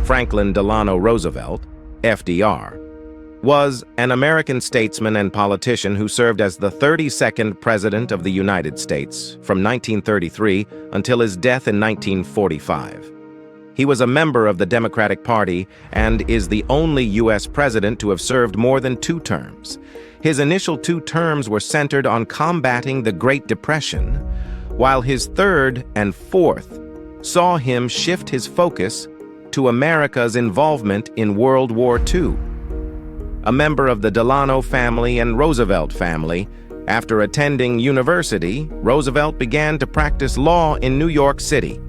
Franklin Delano Roosevelt, FDR, was an American statesman and politician who served as the 32nd President of the United States from 1933 until his death in 1945. He was a member of the Democratic Party and is the only U.S. president to have served more than 2 terms. His initial 2 terms were centered on combating the Great Depression, while his 3rd and 4th saw him shift his focus to America's involvement in World War II. A member of the Delano family and Roosevelt family, after attending university, Roosevelt began to practice law in New York City.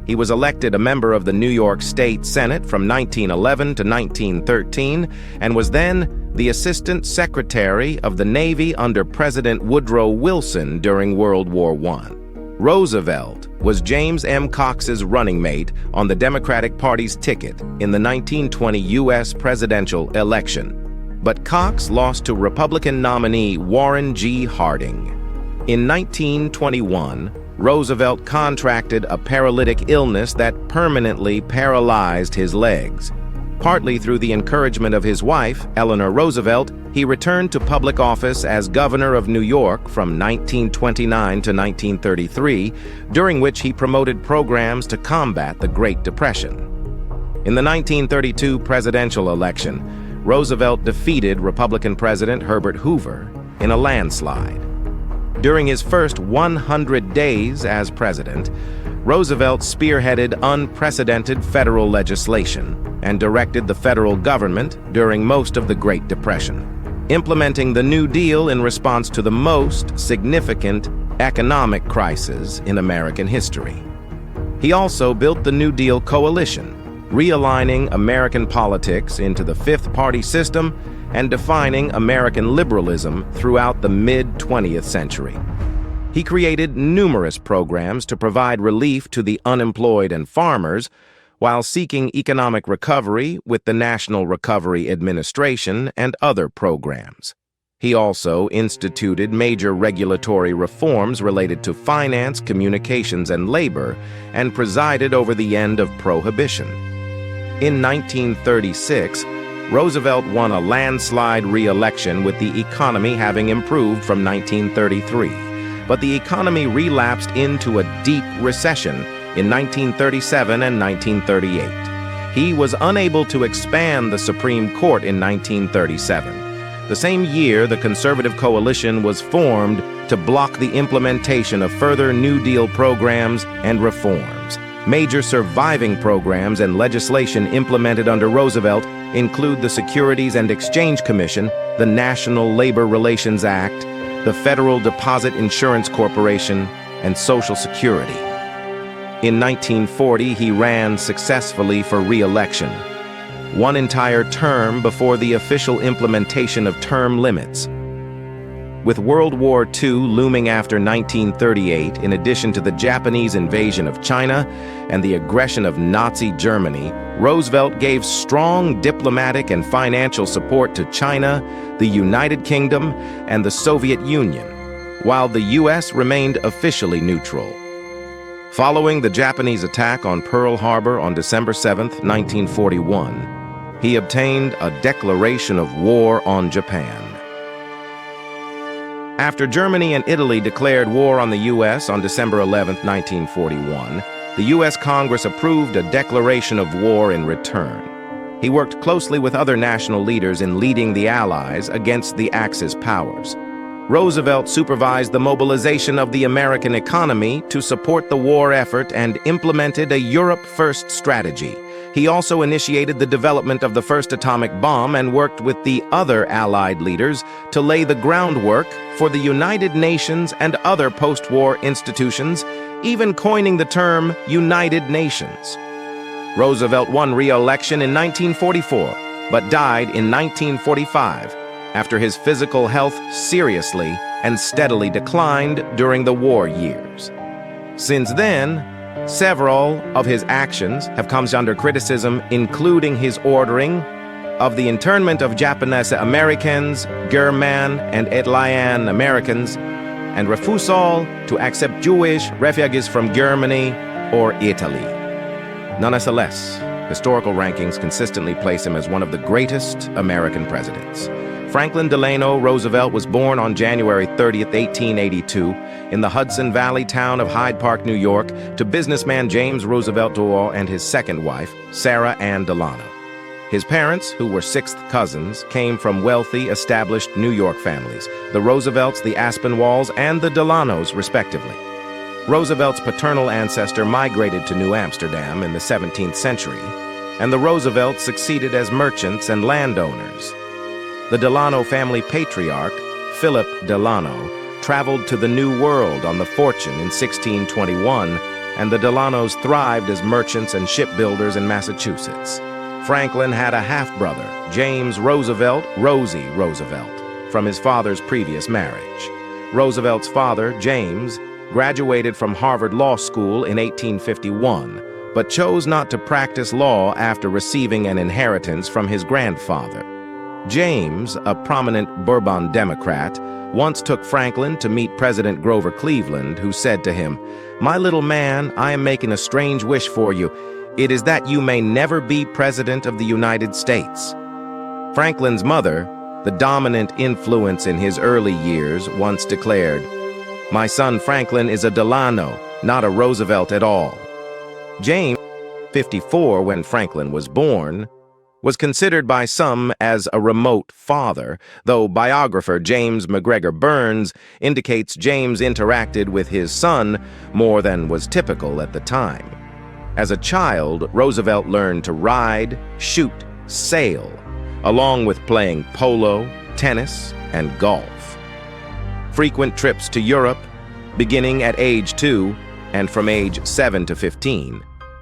He was elected a member of the New York State Senate from 1911 to 1913 and was then the Assistant Secretary of the Navy under President Woodrow Wilson during World War I. Roosevelt was James M. Cox's running mate on the Democratic Party's ticket in the 1920 U.S. presidential election, but Cox lost to Republican nominee Warren G. Harding. In 1921, Roosevelt contracted a paralytic illness that permanently paralyzed his legs. Partly through the encouragement of his wife, Eleanor Roosevelt, he returned to public office as governor of New York from 1929 to 1933, during which he promoted programs to combat the Great Depression. In the 1932 presidential election, Roosevelt defeated Republican President Herbert Hoover in a landslide. During his first 100 days as president, Roosevelt spearheaded unprecedented federal legislation and directed the federal government during most of the Great Depression, implementing the New Deal in response to the most significant economic crisis in American history. He also built the New Deal coalition, realigning American politics into the fifth-party system and defining American liberalism throughout the mid-20th century. He created numerous programs to provide relief to the unemployed and farmers while seeking economic recovery with the National Recovery Administration and other programs. He also instituted major regulatory reforms related to finance, communications, and labor, and presided over the end of Prohibition. In 1936, Roosevelt won a landslide re-election with the economy having improved from 1933. But the economy relapsed into a deep recession in 1937 and 1938. He was unable to expand the Supreme Court in 1937. The same year, the Conservative Coalition was formed to block the implementation of further New Deal programs and reforms. Major surviving programs and legislation implemented under Roosevelt include the Securities and Exchange Commission, the National Labor Relations Act, the Federal Deposit Insurance Corporation, and Social Security. In 1940, he ran successfully for re-election, one entire term before the official implementation of term limits. With World War II looming after 1938, in addition to the Japanese invasion of China and the aggression of Nazi Germany, Roosevelt gave strong diplomatic and financial support to China, the United Kingdom, and the Soviet Union, while the U.S. remained officially neutral. Following the Japanese attack on Pearl Harbor on December 7, 1941, he obtained a declaration of war on Japan. After Germany and Italy declared war on the U.S. on December 11, 1941, the U.S. Congress approved a declaration of war in return. He worked closely with other national leaders in leading the Allies against the Axis powers. Roosevelt supervised the mobilization of the American economy to support the war effort and implemented a Europe-first strategy. He also initiated the development of the first atomic bomb and worked with the other Allied leaders to lay the groundwork for the United Nations and other post-war institutions, even coining the term United Nations. Roosevelt won re-election in 1944, but died in 1945 after his physical health seriously and steadily declined during the war years. Since then, several of his actions have come under criticism, including his ordering of the internment of Japanese Americans, German and Italian Americans, and refusal to accept Jewish refugees from Germany or Italy. Nonetheless, Historical rankings consistently place him as one of the greatest American presidents. Franklin Delano Roosevelt was born on January 30th, 1882, in the Hudson Valley town of Hyde Park, New York, to businessman James Roosevelt Dorr and his second wife, Sarah Ann Delano. His parents, who were sixth cousins, came from wealthy, established New York families, the Roosevelts, the Aspinwalls, and the Delanos, respectively. Roosevelt's paternal ancestor migrated to New Amsterdam in the 17th century, and the Roosevelts succeeded as merchants and landowners. The Delano family patriarch, Philip Delano, traveled to the New World on the Fortune in 1621, and the Delanos thrived as merchants and shipbuilders in Massachusetts. Franklin had a half-brother, James Roosevelt, Rosie Roosevelt, from his father's previous marriage. Roosevelt's father, James, graduated from Harvard Law School in 1851, but chose not to practice law after receiving an inheritance from his grandfather. James, a prominent Bourbon Democrat, once took Franklin to meet President Grover Cleveland, who said to him, "My little man, I am making a strange wish for you. It is that you may never be President of the United States." Franklin's mother, the dominant influence in his early years, once declared, "My son Franklin is a Delano, not a Roosevelt at all." James, 54 when Franklin was born, was considered by some as a remote father, though biographer James McGregor Burns indicates James interacted with his son more than was typical at the time. As a child, Roosevelt learned to ride, shoot, sail, along with playing polo, tennis, and golf. Frequent trips to Europe, beginning at age 2 and from age 7 to 15,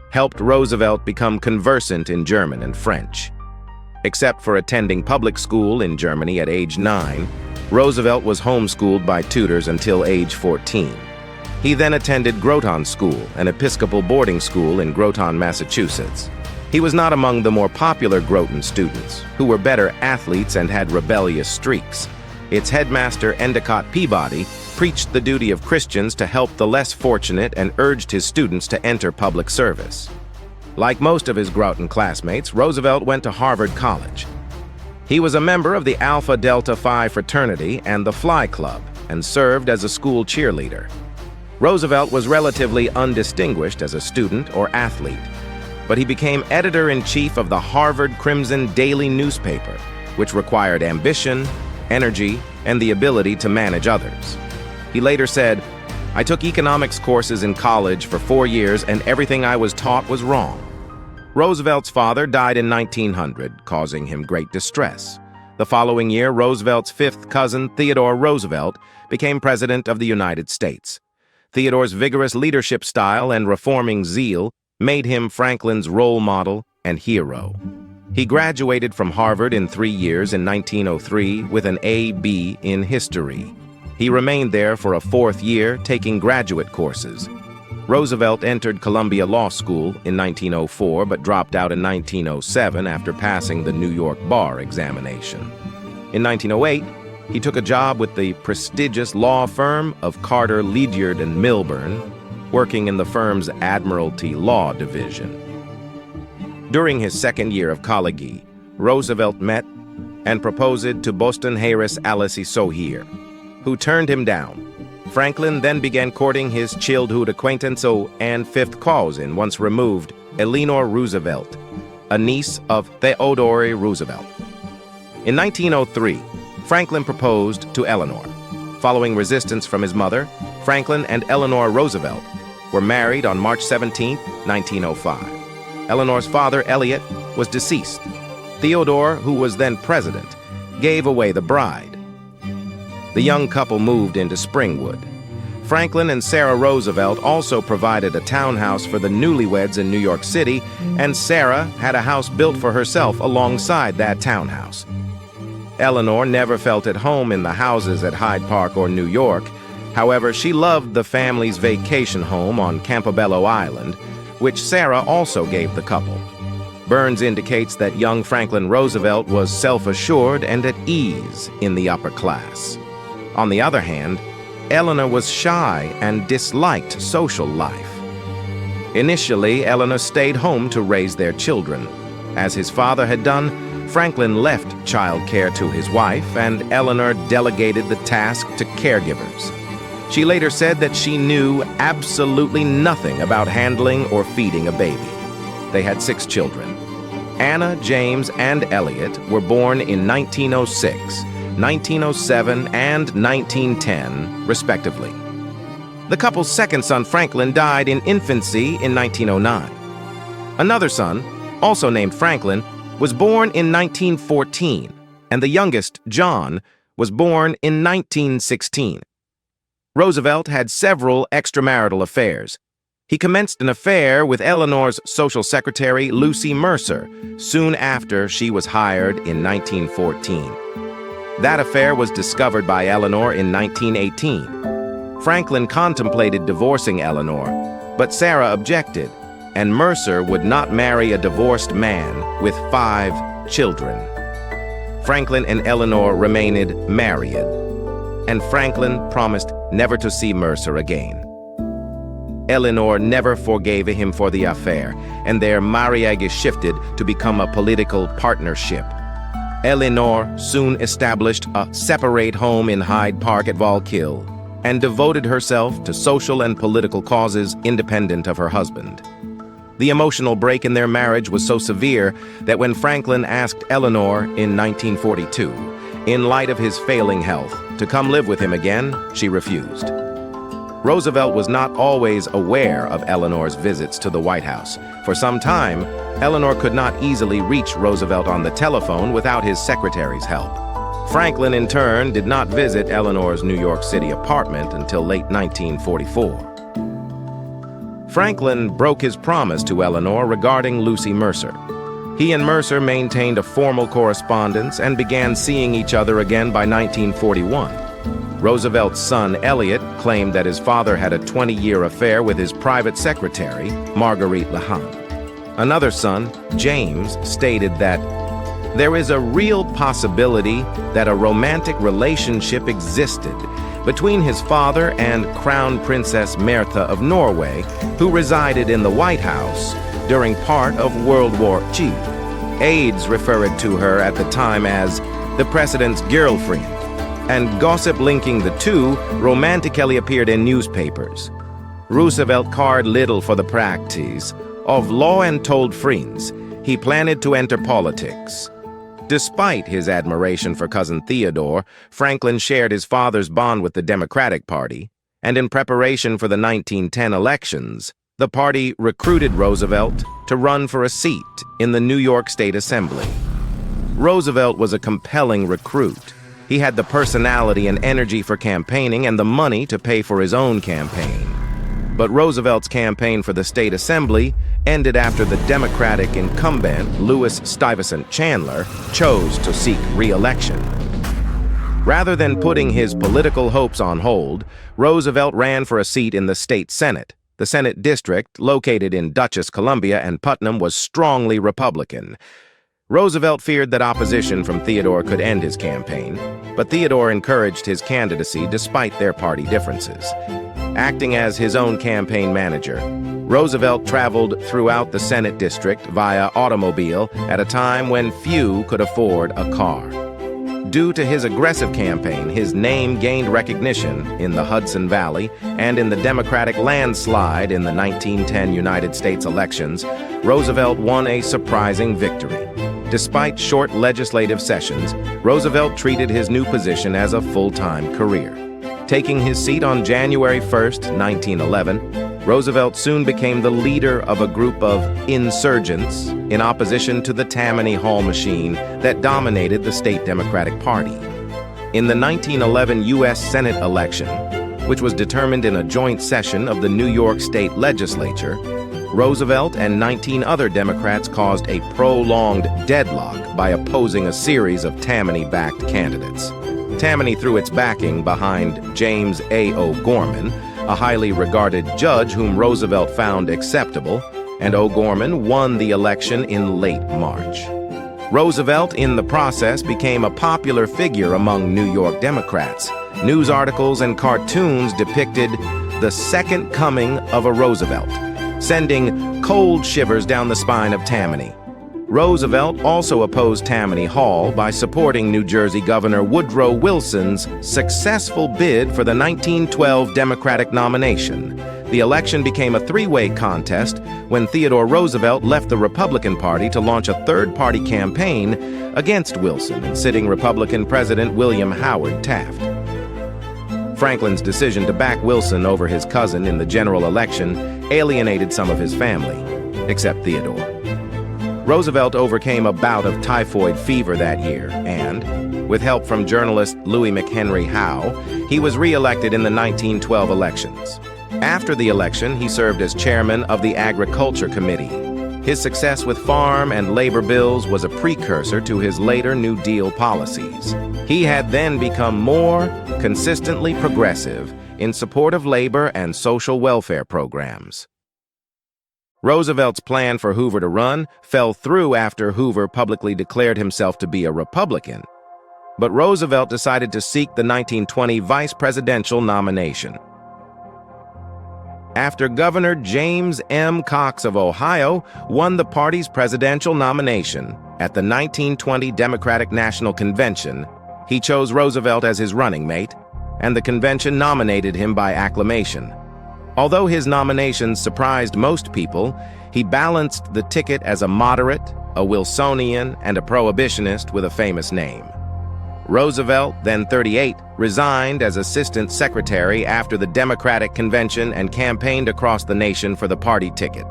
helped Roosevelt become conversant in German and French. Except for attending public school in Germany at age 9, Roosevelt was homeschooled by tutors until age 14. He then attended Groton School, an Episcopal boarding school in Groton, Massachusetts. He was not among the more popular Groton students, who were better athletes and had rebellious streaks. Its headmaster, Endicott Peabody, preached the duty of Christians to help the less fortunate and urged his students to enter public service. Like most of his Groton classmates, Roosevelt went to Harvard College. He was a member of the Alpha Delta Phi fraternity and the Fly Club, and served as a school cheerleader. Roosevelt was relatively undistinguished as a student or athlete, but he became editor-in-chief of the Harvard Crimson daily newspaper, which required ambition, energy, and the ability to manage others. He later said, "I took economics courses in college for 4 years, and everything I was taught was wrong." Roosevelt's father died in 1900, causing him great distress. The following year, Roosevelt's fifth cousin, Theodore Roosevelt, became President of the United States. Theodore's vigorous leadership style and reforming zeal made him Franklin's role model and hero. He graduated from Harvard in 3 years in 1903 with an A.B. in history. He remained there for a 4th year, taking graduate courses. Roosevelt entered Columbia Law School in 1904, but dropped out in 1907 after passing the New York bar examination. In 1908, he took a job with the prestigious law firm of Carter, Ledyard, and Milburn, working in the firm's Admiralty Law Division. During his 2nd year of college, Roosevelt met and proposed to Boston heiress Alice Sohier, who turned him down. Franklin then began courting his childhood acquaintance and fifth cousin, once removed, Eleanor Roosevelt, a niece of Theodore Roosevelt. In 1903, Franklin proposed to Eleanor. Following resistance from his mother, Franklin and Eleanor Roosevelt were married on March 17, 1905. Eleanor's father, Elliot, was deceased. Theodore, who was then president, gave away the bride. The young couple moved into Springwood. Franklin and Sarah Roosevelt also provided a townhouse for the newlyweds in New York City, and Sarah had a house built for herself alongside that townhouse. Eleanor never felt at home in the houses at Hyde Park or New York. However, she loved the family's vacation home on Campobello Island, which Sarah also gave the couple. Burns indicates that young Franklin Roosevelt was self-assured and at ease in the upper class. On the other hand, Eleanor was shy and disliked social life. Initially, Eleanor stayed home to raise their children. As his father had done, Franklin left childcare to his wife, and Eleanor delegated the task to caregivers. She later said that she knew absolutely nothing about handling or feeding a baby. They had 6 children. Anna, James, and Elliot were born in 1906, 1907, and 1910, respectively. The couple's second son, Franklin, died in infancy in 1909. Another son, also named Franklin, was born in 1914, and the youngest, John, was born in 1916. Roosevelt had several extramarital affairs. He commenced an affair with Eleanor's social secretary, Lucy Mercer, soon after she was hired in 1914. That affair was discovered by Eleanor in 1918. Franklin contemplated divorcing Eleanor, but Sarah objected, and Mercer would not marry a divorced man with 5 children. Franklin and Eleanor remained married, and Franklin promised never to see Mercer again. Eleanor never forgave him for the affair, and their marriage shifted to become a political partnership. Eleanor soon established a separate home in Hyde Park at Valkill and devoted herself to social and political causes independent of her husband. The emotional break in their marriage was so severe that when Franklin asked Eleanor in 1942, in light of his failing health, to come live with him again, she refused. Roosevelt was not always aware of Eleanor's visits to the White House. For some time, Eleanor could not easily reach Roosevelt on the telephone without his secretary's help. Franklin, in turn, did not visit Eleanor's New York City apartment until late 1944. Franklin broke his promise to Eleanor regarding Lucy Mercer. He and Mercer maintained a formal correspondence and began seeing each other again by 1941. Roosevelt's son, Elliot, claimed that his father had a 20-year affair with his private secretary, Marguerite Lehan. Another son, James, stated that there is a real possibility that a romantic relationship existed between his father and Crown Princess Märtha of Norway, who resided in the White House during part of World War II. Aides referred to her at the time as the president's girlfriend, and gossip linking the two romantically appeared in newspapers. Roosevelt cared little for the practice of law and told friends he planned to enter politics. Despite his admiration for cousin Theodore, Franklin shared his father's bond with the Democratic Party, and in preparation for the 1910 elections, the party recruited Roosevelt to run for a seat in the New York State Assembly. Roosevelt was a compelling recruit. He had the personality and energy for campaigning and the money to pay for his own campaign. But Roosevelt's campaign for the state assembly ended after the Democratic incumbent, Louis Stuyvesant Chandler, chose to seek re-election. Rather than putting his political hopes on hold, Roosevelt ran for a seat in the state Senate. The Senate district, located in Dutchess, Columbia, and Putnam, was strongly Republican. Roosevelt feared that opposition from Theodore could end his campaign, but Theodore encouraged his candidacy despite their party differences. Acting as his own campaign manager, Roosevelt traveled throughout the Senate district via automobile at a time when few could afford a car. Due to his aggressive campaign, his name gained recognition in the Hudson Valley, and in the Democratic landslide in the 1910 United States elections, Roosevelt won a surprising victory. Despite short legislative sessions, Roosevelt treated his new position as a full-time career. Taking his seat on January 1, 1911, Roosevelt soon became the leader of a group of insurgents in opposition to the Tammany Hall machine that dominated the state Democratic Party. In the 1911 U.S. Senate election, which was determined in a joint session of the New York State Legislature, Roosevelt and 19 other Democrats caused a prolonged deadlock by opposing a series of Tammany-backed candidates. Tammany threw its backing behind James A. O'Gorman, a highly regarded judge whom Roosevelt found acceptable, and O'Gorman won the election in late March. Roosevelt, in the process, became a popular figure among New York Democrats. News articles and cartoons depicted the second coming of a Roosevelt, sending cold shivers down the spine of Tammany. Roosevelt also opposed Tammany Hall by supporting New Jersey Governor Woodrow Wilson's successful bid for the 1912 Democratic nomination. The election became a three-way contest when Theodore Roosevelt left the Republican Party to launch a third-party campaign against Wilson and sitting Republican President William Howard Taft. Franklin's decision to back Wilson over his cousin in the general election alienated some of his family, except Theodore. Roosevelt overcame a bout of typhoid fever that year and, with help from journalist Louis McHenry Howe, he was re-elected in the 1912 elections. After the election, he served as chairman of the Agriculture Committee. His success with farm and labor bills was a precursor to his later New Deal policies. He had then become more consistently progressive in support of labor and social welfare programs. Roosevelt's plan for Hoover to run fell through after Hoover publicly declared himself to be a Republican. But Roosevelt decided to seek the 1920 vice presidential nomination. After Governor James M. Cox of Ohio won the party's presidential nomination at the 1920 Democratic National Convention, he chose Roosevelt as his running mate, and the convention nominated him by acclamation. Although his nomination surprised most people, he balanced the ticket as a moderate, a Wilsonian, and a prohibitionist with a famous name. Roosevelt, then 38, resigned as assistant secretary after the Democratic convention and campaigned across the nation for the party ticket.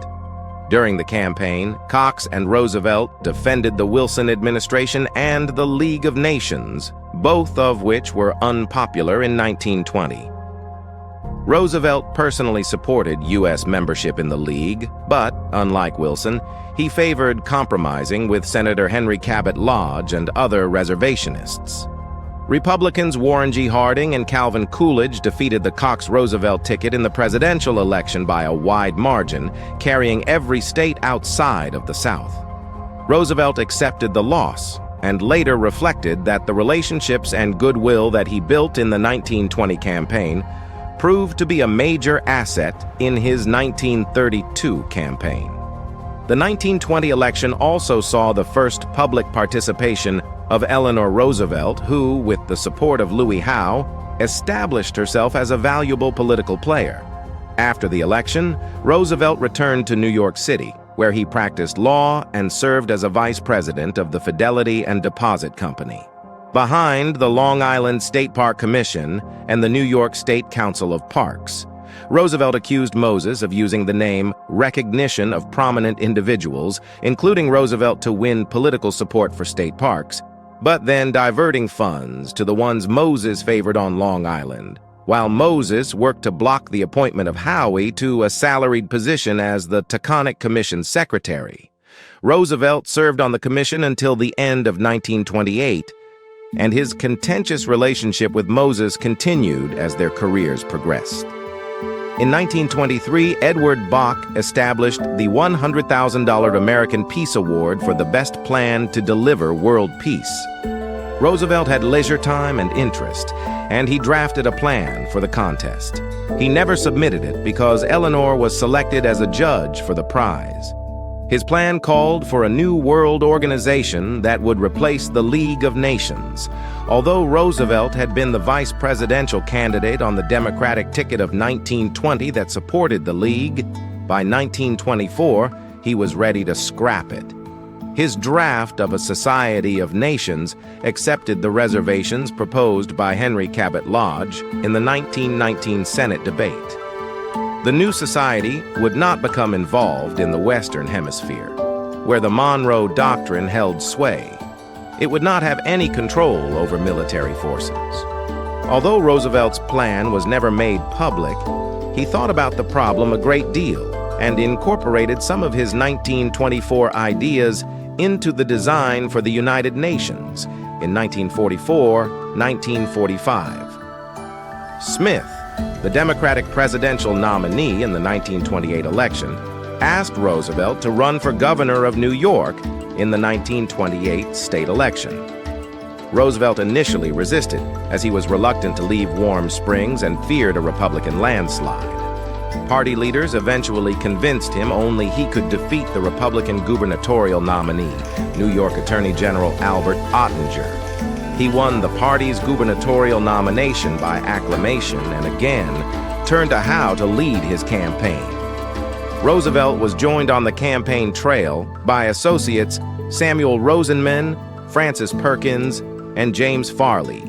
During the campaign, Cox and Roosevelt defended the Wilson administration and the League of Nations, both of which were unpopular in 1920. Roosevelt personally supported U.S. membership in the League, but, unlike Wilson, he favored compromising with Senator Henry Cabot Lodge and other reservationists. Republicans Warren G. Harding and Calvin Coolidge defeated the Cox-Roosevelt ticket in the presidential election by a wide margin, carrying every state outside of the South. Roosevelt accepted the loss and later reflected that the relationships and goodwill that he built in the 1920 campaign proved to be a major asset in his 1932 campaign. The 1920 election also saw the first public participation of Eleanor Roosevelt, who, with the support of Louis Howe, established herself as a valuable political player. After the election, Roosevelt returned to New York City, where he practiced law and served as a vice president of the Fidelity and Deposit Company. Behind the Long Island State Park Commission and the New York State Council of Parks, Roosevelt accused Moses of using the name recognition of prominent individuals, including Roosevelt, to win political support for state parks, but then diverting funds to the ones Moses favored on Long Island, while Moses worked to block the appointment of Howie to a salaried position as the Taconic Commission secretary. Roosevelt served on the commission until the end of 1928, and his contentious relationship with Moses continued as their careers progressed. In 1923, Edward Bok established the $100,000 American Peace Award for the best plan to deliver world peace. Roosevelt had leisure time and interest, and he drafted a plan for the contest. He never submitted it because Eleanor was selected as a judge for the prize. His plan called for a new world organization that would replace the League of Nations. Although Roosevelt had been the vice presidential candidate on the Democratic ticket of 1920 that supported the League, by 1924, he was ready to scrap it. His draft of a Society of Nations accepted the reservations proposed by Henry Cabot Lodge in the 1919 Senate debate. The new society would not become involved in the Western Hemisphere, where the Monroe Doctrine held sway. It would not have any control over military forces. Although Roosevelt's plan was never made public, he thought about the problem a great deal and incorporated some of his 1924 ideas into the design for the United Nations in 1944-1945. Smith, the Democratic presidential nominee in the 1928 election, asked Roosevelt to run for governor of New York in the 1928 state election. Roosevelt initially resisted, as he was reluctant to leave Warm Springs and feared a Republican landslide. Party leaders eventually convinced him only he could defeat the Republican gubernatorial nominee, New York Attorney General Albert Ottinger. He won the party's gubernatorial nomination by acclamation and again turned to Howe to lead his campaign. Roosevelt was joined on the campaign trail by associates Samuel Rosenman, Francis Perkins, and James Farley,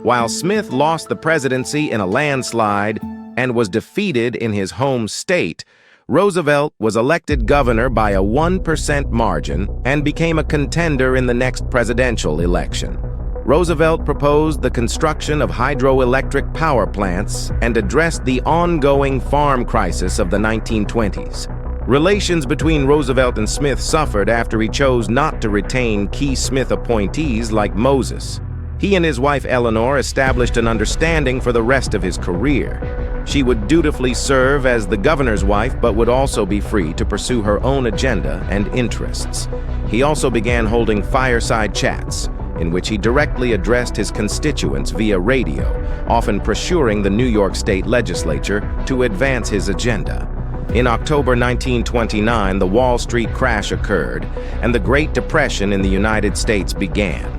while Smith lost the presidency in a landslide and was defeated in his home state. Roosevelt was elected governor by a 1% margin and became a contender in the next presidential election. Roosevelt proposed the construction of hydroelectric power plants and addressed the ongoing farm crisis of the 1920s. Relations between Roosevelt and Smith suffered after he chose not to retain key Smith appointees like Moses. He and his wife Eleanor established an understanding for the rest of his career. She would dutifully serve as the governor's wife, but would also be free to pursue her own agenda and interests. He also began holding fireside chats, in which he directly addressed his constituents via radio, often pressuring the New York State legislature to advance his agenda. In October 1929, the Wall Street crash occurred, and the Great Depression in the United States began.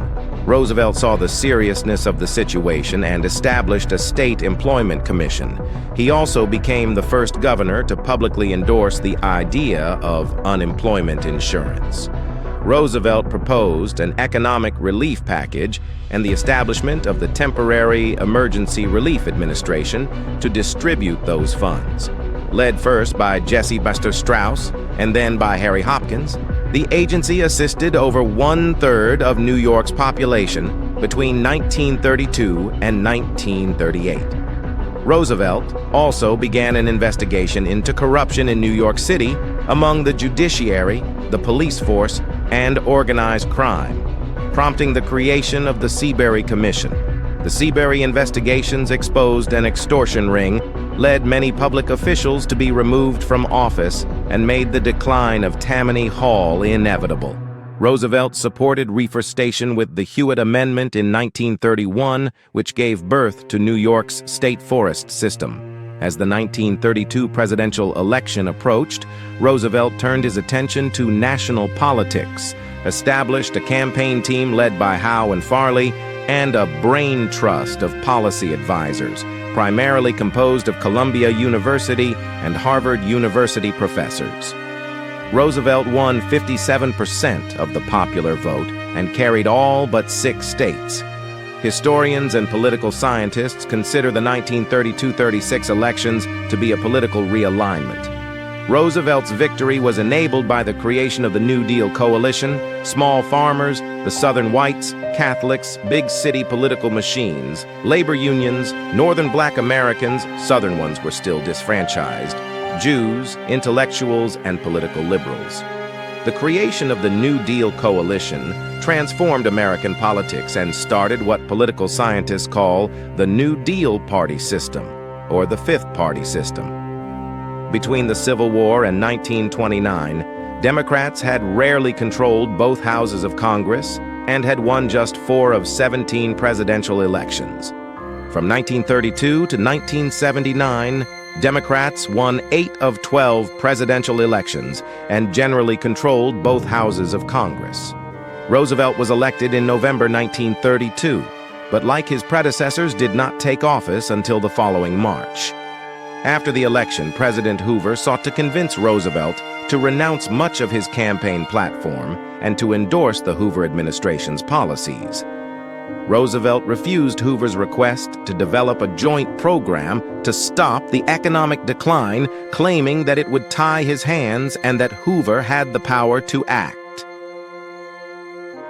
Roosevelt saw the seriousness of the situation and established a state employment commission. He also became the first governor to publicly endorse the idea of unemployment insurance. Roosevelt proposed an economic relief package and the establishment of the Temporary Emergency Relief Administration to distribute those funds. Led first by Jesse Buster Strauss and then by Harry Hopkins, the agency assisted over 1/3 of New York's population between 1932 and 1938. Roosevelt also began an investigation into corruption in New York City among the judiciary, the police force, and organized crime, prompting the creation of the Seabury Commission. The Seabury investigations exposed an extortion ring, led many public officials to be removed from office, and made the decline of Tammany Hall inevitable. Roosevelt supported reforestation with the Hewitt Amendment in 1931, which gave birth to New York's state forest system. As the 1932 presidential election approached, Roosevelt turned his attention to national politics, established a campaign team led by Howe and Farley, and a brain trust of policy advisors, primarily composed of Columbia University and Harvard University professors. Roosevelt won 57% of the popular vote and carried all but 6 states. Historians and political scientists consider the 1932-36 elections to be a political realignment. Roosevelt's victory was enabled by the creation of the New Deal coalition, small farmers, the Southern whites, Catholics, big city political machines, labor unions, Northern Black Americans, Southern ones were still disfranchised, Jews, intellectuals, and political liberals. The creation of the New Deal coalition transformed American politics and started what political scientists call the New Deal party system, or the Fifth Party system. Between the Civil War and 1929, Democrats had rarely controlled both houses of Congress and had won just 4 of 17 presidential elections. From 1932 to 1979, Democrats won 8 of 12 presidential elections and generally controlled both houses of Congress. Roosevelt was elected in November 1932, but like his predecessors, did not take office until the following March. After the election, President Hoover sought to convince Roosevelt to renounce much of his campaign platform and to endorse the Hoover administration's policies. Roosevelt refused Hoover's request to develop a joint program to stop the economic decline, claiming that it would tie his hands and that Hoover had the power to act.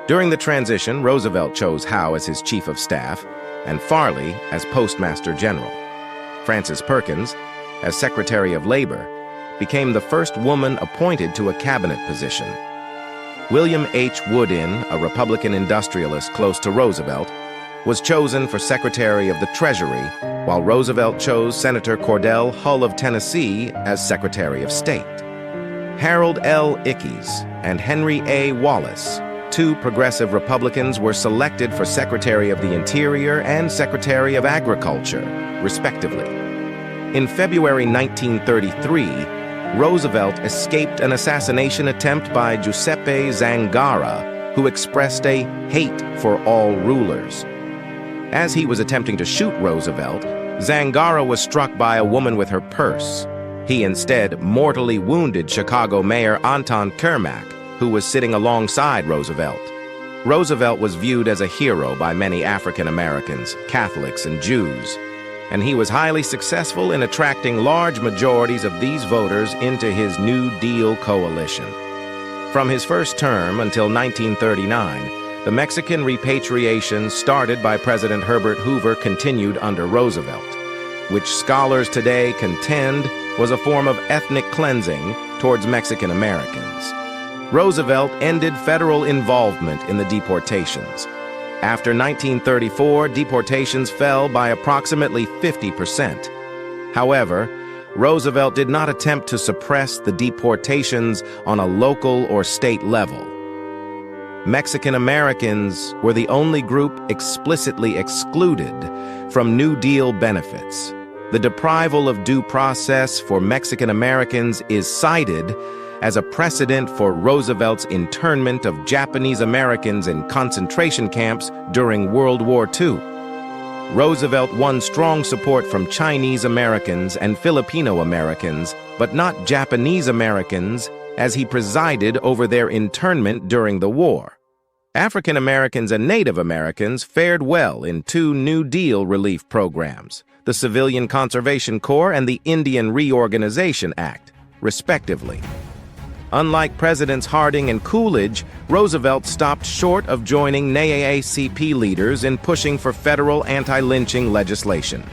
During the transition, Roosevelt chose Howe as his chief of staff and Farley as postmaster general. Francis Perkins, as Secretary of Labor, became the first woman appointed to a cabinet position. William H. Woodin, a Republican industrialist close to Roosevelt, was chosen for Secretary of the Treasury, while Roosevelt chose Senator Cordell Hull of Tennessee as Secretary of State. Harold L. Ickes and Henry A. Wallace, 2 progressive Republicans, were selected for Secretary of the Interior and Secretary of Agriculture, respectively. In February 1933, Roosevelt escaped an assassination attempt by Giuseppe Zangara, who expressed a hate for all rulers. As he was attempting to shoot Roosevelt, Zangara was struck by a woman with her purse. He instead mortally wounded Chicago Mayor Anton Kermack, who was sitting alongside Roosevelt. Roosevelt was viewed as a hero by many African Americans, Catholics, and Jews, and he was highly successful in attracting large majorities of these voters into his New Deal coalition. From his first term until 1939, the Mexican repatriation started by President Herbert Hoover continued under Roosevelt, which scholars today contend was a form of ethnic cleansing towards Mexican Americans. Roosevelt ended federal involvement in the deportations. After 1934, deportations fell by approximately 50%. However, Roosevelt did not attempt to suppress the deportations on a local or state level. Mexican Americans were the only group explicitly excluded from New Deal benefits. The deprival of due process for Mexican Americans is cited as a precedent for Roosevelt's internment of Japanese Americans in concentration camps during World War II. Roosevelt won strong support from Chinese Americans and Filipino Americans, but not Japanese Americans, as he presided over their internment during the war. African Americans and Native Americans fared well in two New Deal relief programs, the Civilian Conservation Corps and the Indian Reorganization Act, respectively. Unlike Presidents Harding and Coolidge, Roosevelt stopped short of joining NAACP leaders in pushing for federal anti-lynching legislation.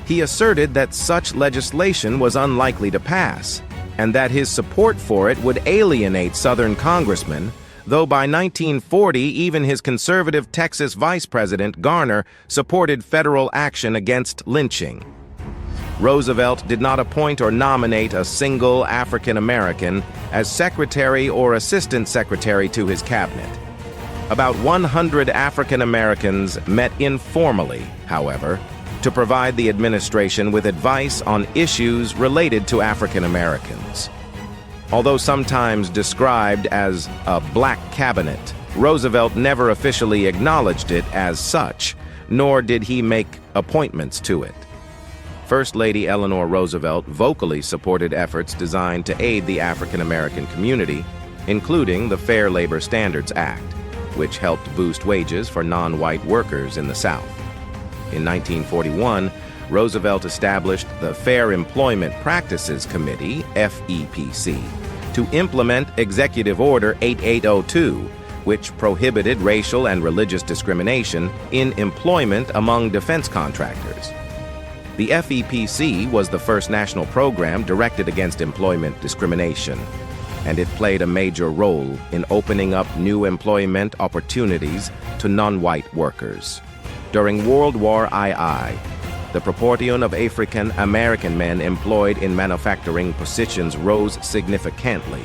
He asserted that such legislation was unlikely to pass, and that his support for it would alienate Southern congressmen, though by 1940 even his conservative Texas Vice President Garner supported federal action against lynching. Roosevelt did not appoint or nominate a single African American as secretary or assistant secretary to his cabinet. About 100 African Americans met informally, however, to provide the administration with advice on issues related to African Americans. Although sometimes described as a black cabinet, Roosevelt never officially acknowledged it as such, nor did he make appointments to it. First Lady Eleanor Roosevelt vocally supported efforts designed to aid the African American community, including the Fair Labor Standards Act, which helped boost wages for non-white workers in the South. In 1941, Roosevelt established the Fair Employment Practices Committee, FEPC, to implement Executive Order 8802, which prohibited racial and religious discrimination in employment among defense contractors. The FEPC was the first national program directed against employment discrimination, and it played a major role in opening up new employment opportunities to non-white workers. During World War II, the proportion of African American men employed in manufacturing positions rose significantly.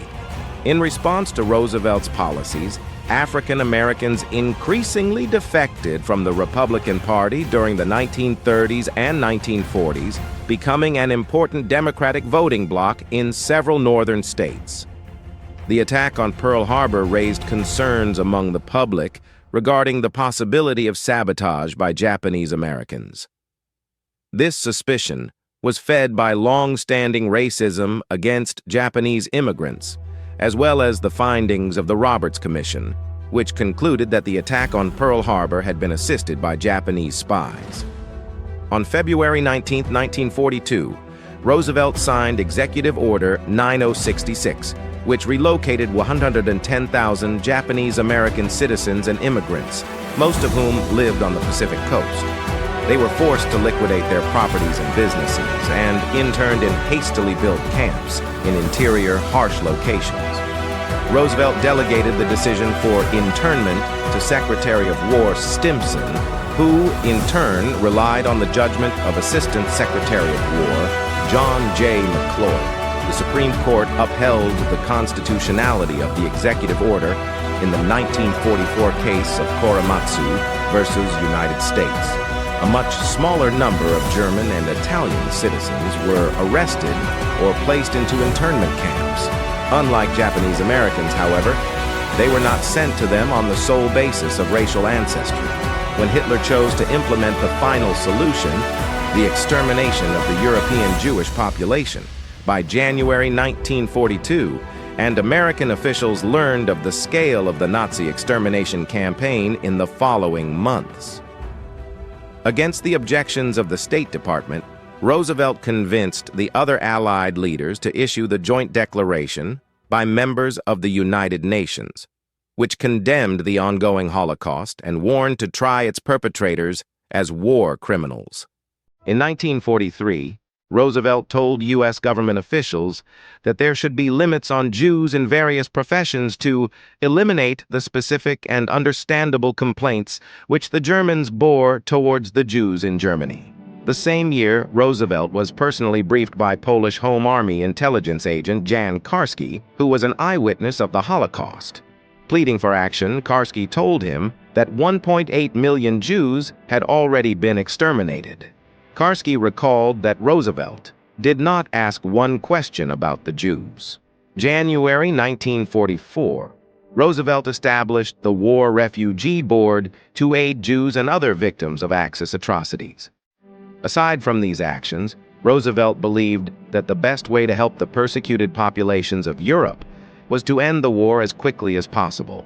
In response to Roosevelt's policies, African Americans increasingly defected from the Republican Party during the 1930s and 1940s, becoming an important Democratic voting bloc in several northern states. The attack on Pearl Harbor raised concerns among the public regarding the possibility of sabotage by Japanese Americans. This suspicion was fed by long-standing racism against Japanese immigrants, as well as the findings of the Roberts Commission, which concluded that the attack on Pearl Harbor had been assisted by Japanese spies. On February 19, 1942, Roosevelt signed Executive Order 9066, which relocated 110,000 Japanese American citizens and immigrants, most of whom lived on the Pacific coast. They were forced to liquidate their properties and businesses and interned in hastily built camps in interior, harsh locations. Roosevelt delegated the decision for internment to Secretary of War Stimson, who, in turn, relied on the judgment of Assistant Secretary of War John J. McCloy. The Supreme Court upheld the constitutionality of the executive order in the 1944 case of Korematsu versus United States. A much smaller number of German and Italian citizens were arrested or placed into internment camps. Unlike Japanese Americans, however, they were not sent to them on the sole basis of racial ancestry. When Hitler chose to implement the final solution, the extermination of the European Jewish population, by January 1942, and American officials learned of the scale of the Nazi extermination campaign in the following months. Against the objections of the State Department, Roosevelt convinced the other Allied leaders to issue the Joint Declaration by members of the United Nations, which condemned the ongoing Holocaust and warned to try its perpetrators as war criminals. In 1943, Roosevelt told U.S. government officials that there should be limits on Jews in various professions to eliminate the specific and understandable complaints which the Germans bore towards the Jews in Germany. The same year, Roosevelt was personally briefed by Polish Home Army intelligence agent Jan Karski, who was an eyewitness of the Holocaust. Pleading for action, Karski told him that 1.8 million Jews had already been exterminated. Karski recalled that Roosevelt did not ask one question about the Jews. January 1944, Roosevelt established the War Refugee Board to aid Jews and other victims of Axis atrocities. Aside from these actions, Roosevelt believed that the best way to help the persecuted populations of Europe was to end the war as quickly as possible.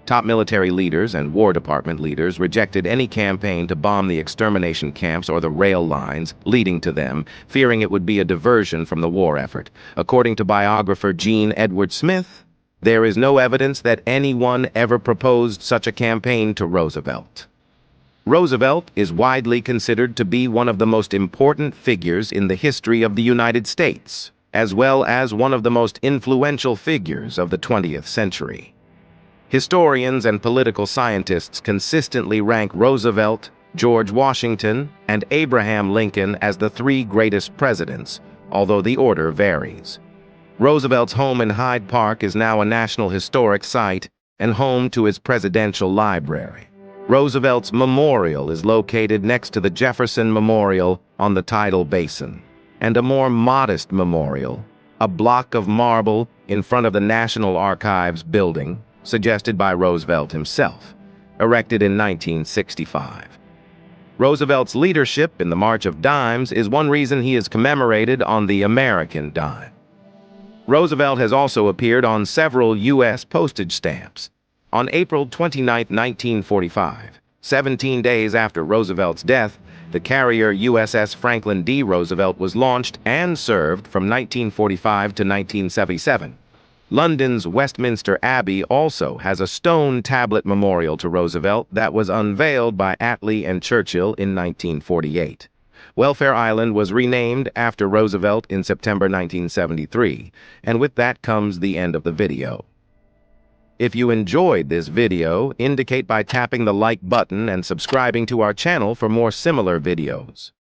Top military leaders and War Department leaders rejected any campaign to bomb the extermination camps or the rail lines leading to them, fearing it would be a diversion from the war effort. According to biographer Gene Edward Smith, there is no evidence that anyone ever proposed such a campaign to Roosevelt. Roosevelt is widely considered to be one of the most important figures in the history of the United States, as well as one of the most influential figures of the 20th century. Historians and political scientists consistently rank Roosevelt, George Washington, and Abraham Lincoln as the three greatest presidents, although the order varies. Roosevelt's home in Hyde Park is now a National Historic Site and home to his presidential library. Roosevelt's memorial is located next to the Jefferson Memorial on the Tidal Basin, and a more modest memorial, a block of marble in front of the National Archives building, suggested by Roosevelt himself, erected in 1965. Roosevelt's leadership in the March of Dimes is one reason he is commemorated on the American dime. Roosevelt has also appeared on several U.S. postage stamps. On April 29, 1945, 17 days after Roosevelt's death, the carrier USS Franklin D. Roosevelt was launched and served from 1945 to 1977. London's Westminster Abbey also has a stone tablet memorial to Roosevelt that was unveiled by Attlee and Churchill in 1948. Welfare Island was renamed after Roosevelt in September 1973, and with that comes the end of the video. If you enjoyed this video, indicate by tapping the like button and subscribing to our channel for more similar videos.